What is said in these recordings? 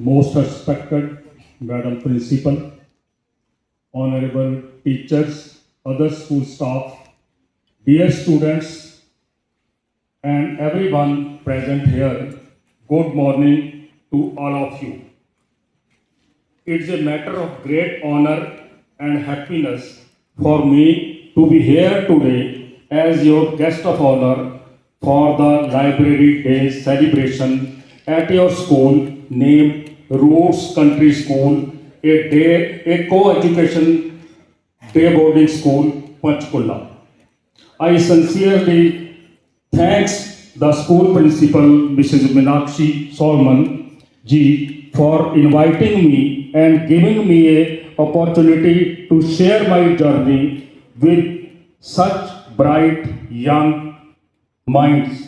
Most respected Madam Principal, honorable teachers, other school staff, dear students, and everyone present here, good morning to all of you. It's a matter of great honor and happiness for me to be here today as your guest of honor for the Library Day celebration at your school named Roots Country School, a co-education day boarding school, Panchkula. I sincerely thanks the school principal, Mrs. Meenakshi Solomon ji, for inviting me and giving me a opportunity to share my journey with such bright young minds.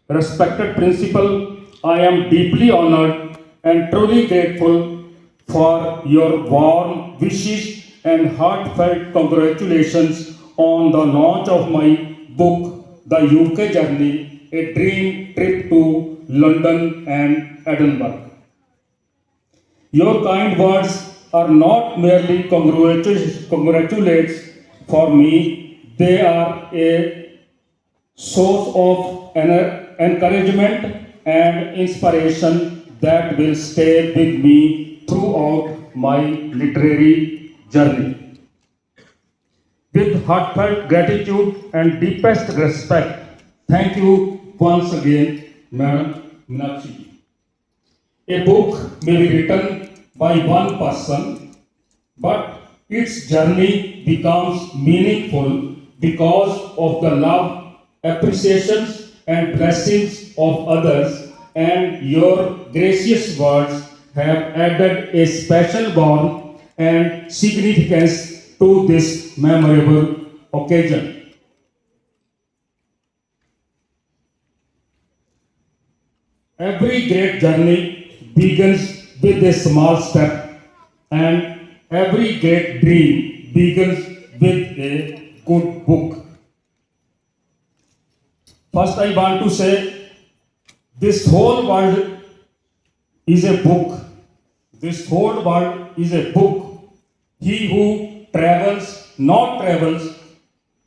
Respected principal, I am deeply honored and truly grateful for your warm wishes and heartfelt congratulations on the launch of my book, The UK Journey, a dream trip to London and Edinburgh. Your kind words are not merely congratulates for me, they are a source of encouragement and inspiration that will stay with me throughout my literary journey. With heartfelt gratitude and deepest respect, thank you once again, Madam Meenakshi. A book may be written by one person, but its journey becomes meaningful because of the love, appreciations, and blessings of others, and your gracious words have added a special warmth and significance to this memorable occasion. Every great journey begins with a small step, and every great dream begins with a good book. First, I want to say this whole world is a book. This whole world is a book. He who travels, not travels,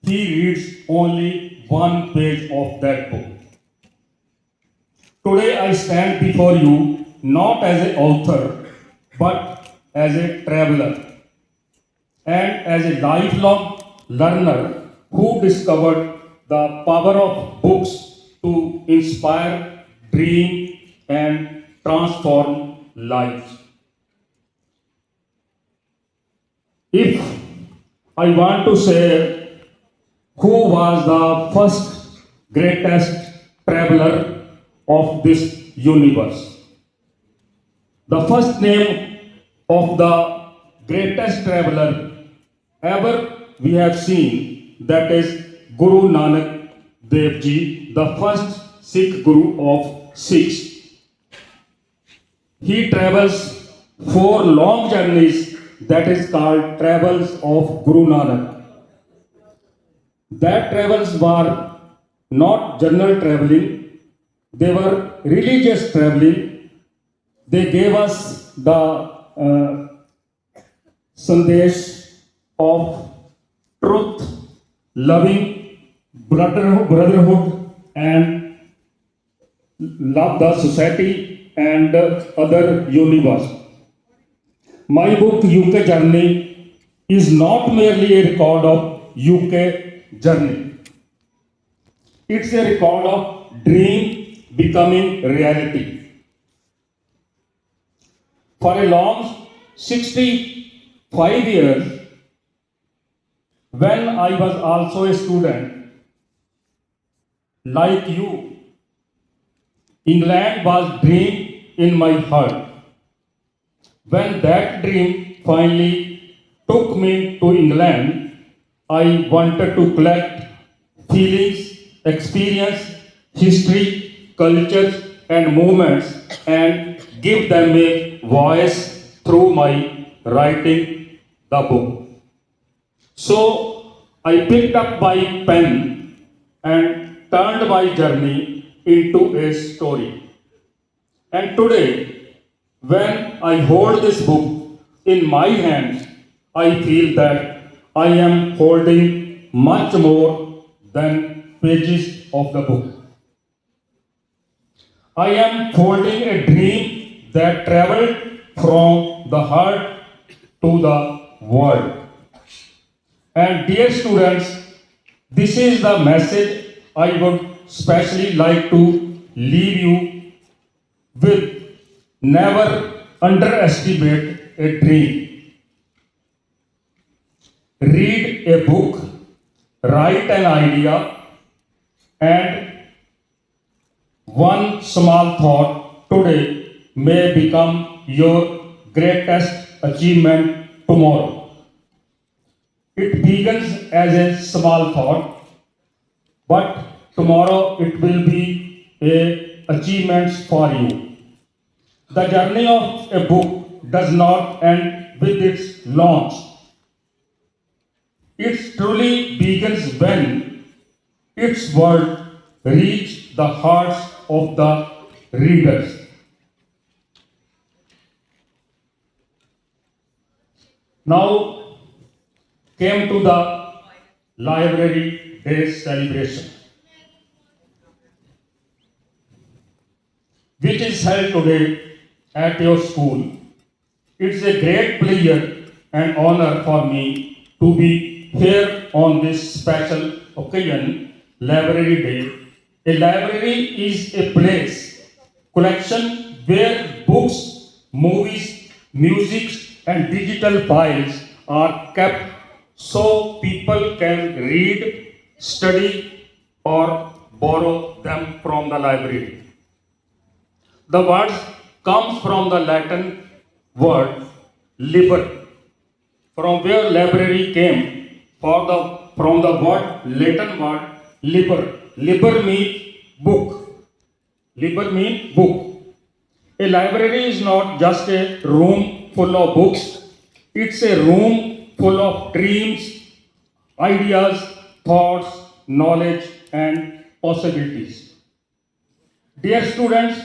he reads only one page of that book. Today I stand before you not as an author, but as a traveler and as a lifelong learner who discovered the power of books to inspire, dream, and transform lives. If I want to say who was the first greatest traveler of this universe, the first name of the greatest traveler ever we have seen, that is Guru Nanak Dev Ji, the first Sikh Guru of Sikhs. He travels four long journeys, that is called travels of Guru Nanak. That travels were not general traveling, they were religious traveling. They gave us the sandesh of truth, loving, brotherhood, and love the society and other universe. My book UK Journey is not merely a record of UK journey. It's a record of dream becoming reality. For a long 65 years, when I was also a student, like you, England was dream in my heart. When that dream finally took me to England, I wanted to collect feelings, experience, history, cultures, and movements and give them a voice through my writing the book. So I picked up my pen and turned my journey into a story. And today, When I hold this book in my hands, I feel that I am holding much more than pages of the book. I am holding a dream that traveled from the heart to the world. And dear students, this is the message I would especially like to leave you with. Never underestimate a dream. Read a book, write an idea, and one small thought today may become your greatest achievement tomorrow. It begins as a small thought, but tomorrow it will be a achievement for you. The journey of a book does not end with its launch. It truly begins when its word reach the hearts of the readers. Now came to the Library Day celebration, which is held today at your school. It's a great pleasure and honor for me to be here on this special occasion, Library Day. A library is a place, collection where books, movies, music, and digital files are kept so people can read, study, or borrow them from the library. The word comes from the Latin word liber, from where library came, from the Latin word liber. Liber means book. Liber means book. A library is not just a room full of books, it's a room full of dreams, ideas, thoughts, knowledge, and possibilities. Dear students,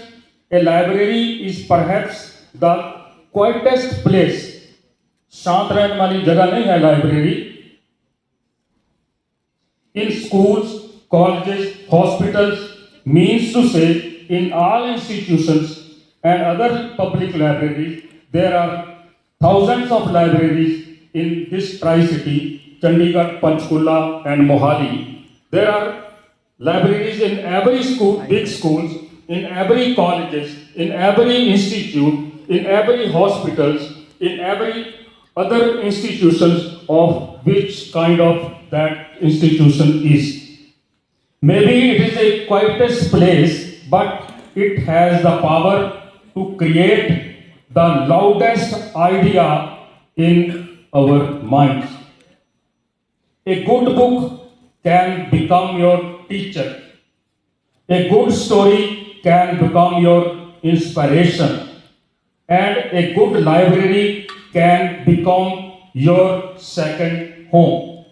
a library is perhaps the quietest place. शांत रहने वाली जगह नहीं है library. In schools, colleges, hospitals, means to say in all institutions and other public libraries, there are thousands of libraries in this tri-city, Chandigarh, Panchkula and Mohali. There are libraries in every school, big schools, in every colleges, in every institute, in every hospitals, in every other institutions of which kind of that institution is. Maybe it is a quietest place, but it has the power to create the loudest idea in our minds. A good book can become your teacher. A good story can become your inspiration. And a good library can become your second home.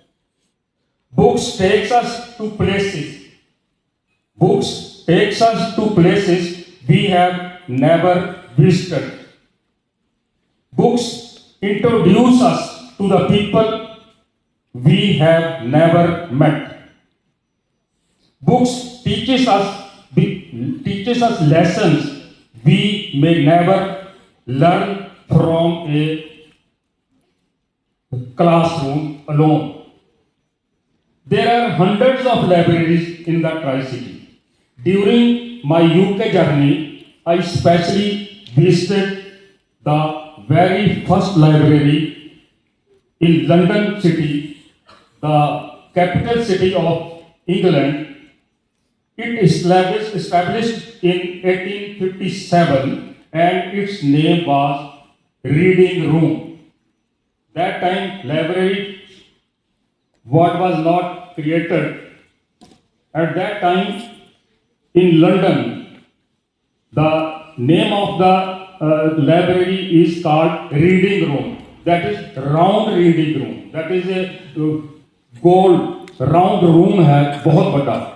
Books takes us to places. Books takes us to places we have never visited. Books introduce us to the people we have never met. Books teaches us lessons we may never learn from a classroom alone. There are hundreds of libraries in the Tri-City. During my UK journey, I especially visited the very first library in London City, the capital city of England. It established in 1857 and its name was Reading Room. That time library what was not created. At that time in London, the name of the library is called Reading Room. That is round reading room. That is a gold round room है बहुत बड़ा.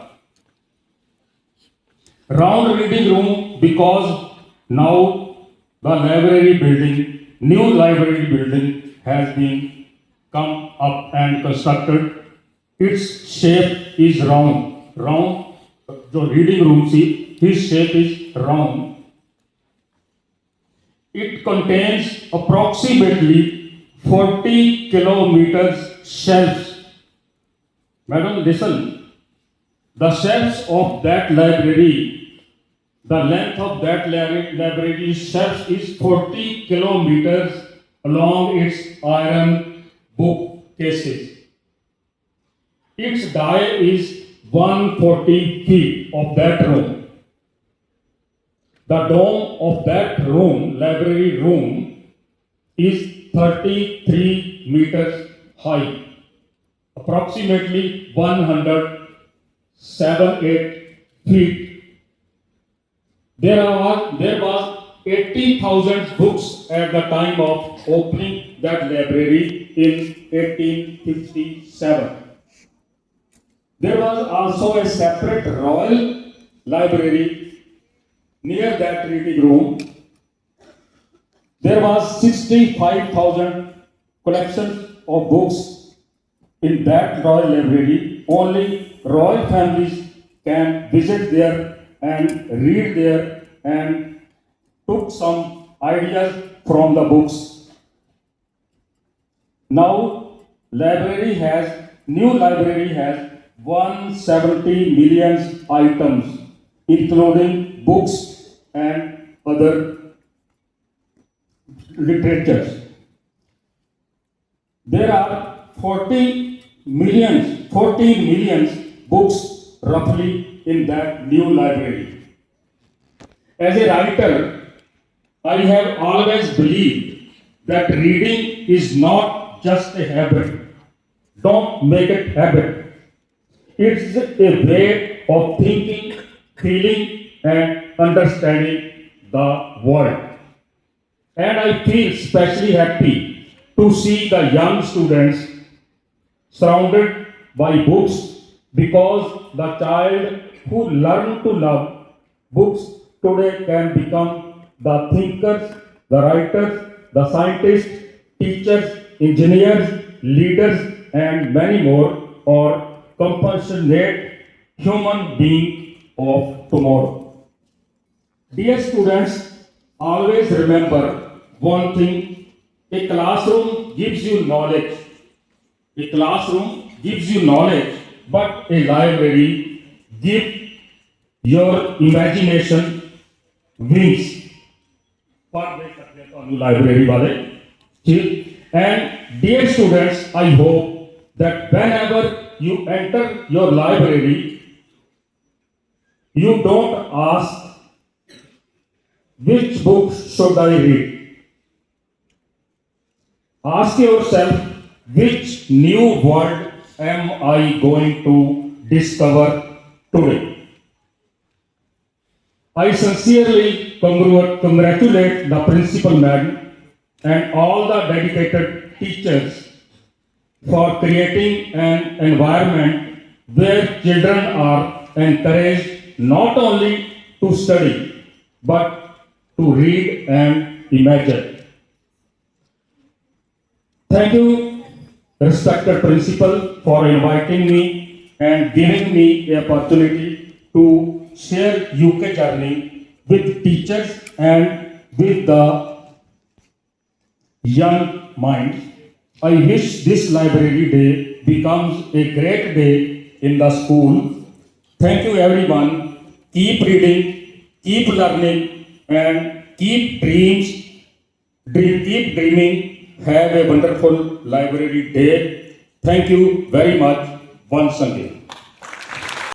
Round reading room because now the library building, new library building has been come up and constructed. Its shape is round. Round, the reading room, see, his shape is round. It contains approximately 40 kilometers shelves. Madam, listen. The shelves of that library, the length of that library shelves is 40 kilometers along its iron bookcases. Its die is 140 feet of that room. The dome of that room, library room, is 33 meters high, approximately 178 feet. There was 80,000 books at the time of opening that library in 1857. There was also a separate royal library near that reading room. There was 65,000 collections of books in that royal library. Only royal families can visit there and read there and took some ideas from the books. Now, new library has 170 million items, including books and other literatures. There are 14 million books roughly in that new library. As a writer, I have always believed that reading is not just a habit. Don't make it habit. It's a way of thinking, feeling, and understanding the world. And I feel especially happy to see the young students surrounded by books, because the child who learns to love books today can become the thinkers, the writers, the scientists, teachers, engineers, leaders, and many more, or compassionate human being of tomorrow. Dear students, always remember one thing: a classroom gives you knowledge. A classroom gives you knowledge, but a library gives your imagination wings. पढ़ देख सकते हैं तो अनु library वाले, ठीक? And dear students, I hope that whenever you enter your library, you don't ask which book should I read. Ask yourself, which new world am I going to discover today? I sincerely congratulate the principal madam and all the dedicated teachers for creating an environment where children are encouraged not only to study but to read and imagine. Thank you, respected principal, for inviting me and giving me the opportunity to share UK journey with teachers and with the young minds. I wish this library day becomes a great day in the school. Thank you everyone. Keep reading, keep learning, and keep dreaming. Have a wonderful library day. Thank you very much once again.